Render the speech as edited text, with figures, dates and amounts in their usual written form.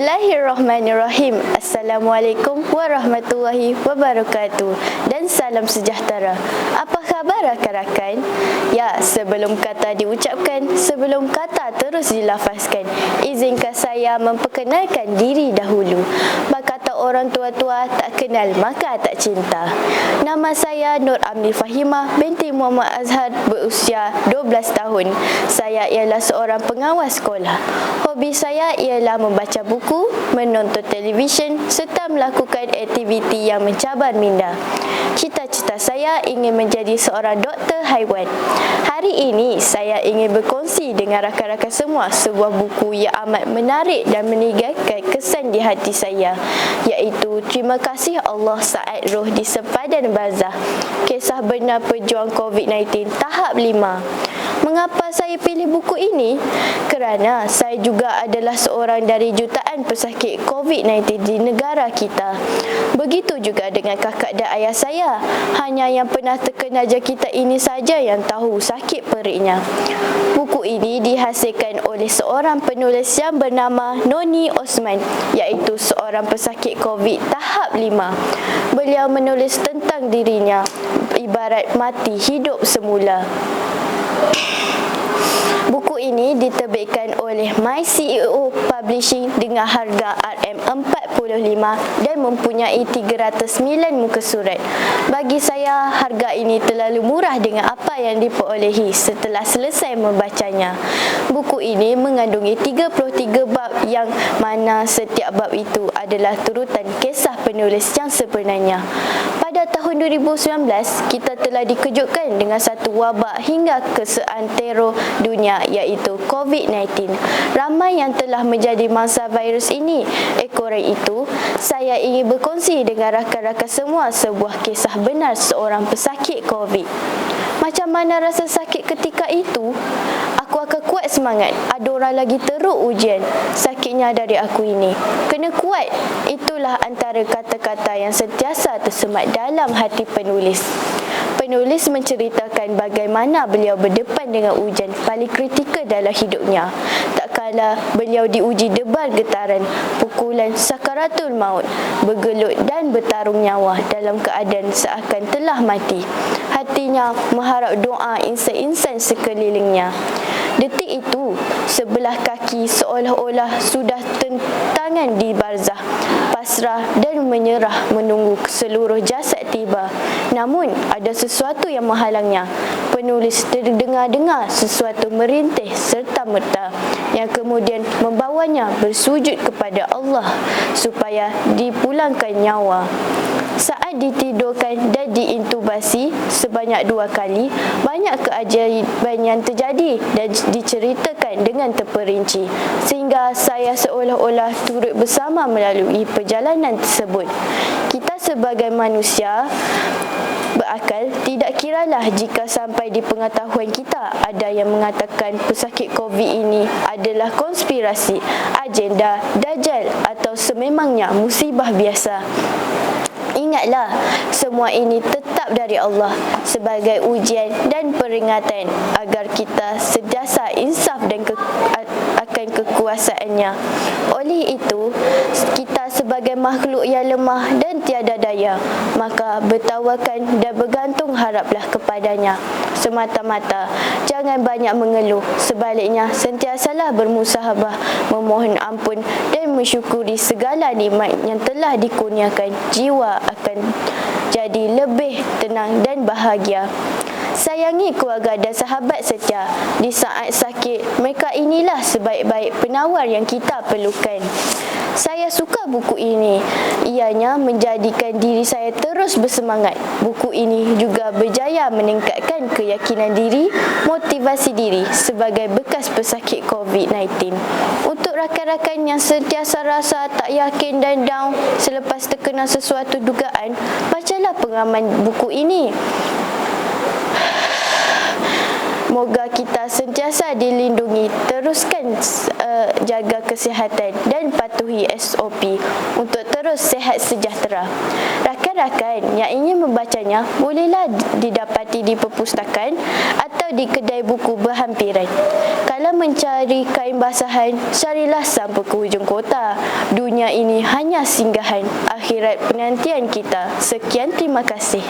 Bismillahirrahmanirrahim. Assalamualaikum warahmatullahi wabarakatuh. Dan salam sejahtera. Apa khabar rakan-rakan? Ya, sebelum kata diucapkan, sebelum kata terus dilafazkan, izinkan saya memperkenalkan diri dahulu. Kata orang tua-tua, tak kenal maka tak cinta. Nama saya Nur Amni Fahimah binti Muhammad Azhar, berusia 12 tahun. Saya ialah seorang pengawas sekolah. Hobi saya ialah membaca buku, menonton televisyen serta melakukan aktiviti yang mencabar minda. Cita-cita saya ingin menjadi seorang doktor haiwan. Hari ini saya ingin berkongsi dengan rakan-rakan semua sebuah buku yang amat menarik dan meninggalkan kesan di hati saya, iaitu Terima Kasih Allah Saat Roh di Sempadan Barzah, Kisah Benar Pejuang COVID-19 Tahap 5. Mengapa saya pilih buku ini? Kerana saya juga adalah seorang dari jutaan pesakit COVID-19 di negara kita. Begitu juga dengan kakak dan ayah saya. Hanya yang pernah terkena jangkitan ini saja yang tahu sakit periknya. Buku ini dihasilkan oleh seorang penulis yang bernama Noni Osman, iaitu seorang pesakit COVID tahap 5. Beliau menulis tentang dirinya ibarat mati hidup semula. Buku ini diterbitkan oleh My CEO Publishing dengan harga RM45 dan mempunyai 309 muka surat. Bagi saya, harga ini terlalu murah dengan apa yang diperolehi setelah selesai membacanya. Buku ini mengandungi 33 bab yang mana setiap bab itu adalah turutan kisah penulis yang sebenarnya. Pada tahun 2019, kita telah dikejutkan dengan satu wabak hingga keseantero dunia, iaitu COVID-19. Ramai yang telah menjadi mangsa virus ini. Ekoran itu, saya ingin berkongsi dengan rakan-rakan semua sebuah kisah benar seorang pesakit COVID. Macam mana rasa sakit ketika itu? Aku akan kuat semangat. Ada orang lagi teruk ujian. Sakitnya dari aku ini. Kena kuat. Itulah antara kata-kata yang sentiasa tersemat dalam hati penulis. Penulis menceritakan bagaimana beliau berdepan dengan ujian paling kritikal dalam hidupnya. Tak kala beliau diuji debar getaran, pukulan sakaratul maut, bergelut dan bertarung nyawa dalam keadaan seakan telah mati. Hatinya mengharap doa insan-insan sekelilingnya. Detik itu, sebelah kaki seolah-olah sudah tentangan di barzah, pasrah dan menyerah menunggu seluruh jasad tiba. Namun, ada sesuatu yang menghalangnya. Penulis terdengar-dengar sesuatu merintih serta merta yang kemudian membawanya bersujud kepada Allah supaya dipulangkan nyawa. Saat ditidurkan dan diintubasi sebanyak 2 kali, banyak keajaiban yang terjadi dan diceritakan dengan terperinci, sehingga saya seolah-olah turut bersama melalui perjalanan tersebut. Kita sebagai manusia berakal, tidak kiralah jika sampai di pengetahuan kita ada yang mengatakan pesakit COVID ini adalah konspirasi, agenda, dajjal atau sememangnya musibah biasa. Ingatlah, semua ini tetap dari Allah sebagai ujian dan peringatan agar kita sentiasa insaf dan akan kekuasaannya. Oleh itu, kita sebagai makhluk yang lemah dan tiada daya, maka bertawakan dan bergantung haraplah kepadanya semata-mata. Jangan banyak mengeluh, sebaliknya sentiasalah bermusahabah, memohon ampun dan mensyukuri segala nikmat yang telah dikurniakan. Jiwa akan jadi lebih tenang dan bahagia. Sayangi keluarga dan sahabat setia. Di saat sakit, mereka inilah sebaik-baik penawar yang kita perlukan. Saya suka buku ini. Ianya menjadikan diri saya terus bersemangat. Buku ini juga berjaya meningkatkan keyakinan diri, motivasi diri sebagai bekas pesakit COVID-19. Untuk rakan-rakan yang sentiasa rasa tak yakin dan down selepas terkena sesuatu dugaan, bacalah pengaman buku ini. Moga kita sentiasa dilindungi. Teruskan jaga kesihatan dan patuhi SOP untuk terus sihat sejahtera. Rakan-rakan yang ingin membacanya bolehlah didapati di perpustakaan atau atau di kedai buku berhampiran. Kalau mencari kain basahan, carilah sampai ke hujung kota. Dunia ini hanya singgahan, akhirat penantian kita. Sekian, terima kasih.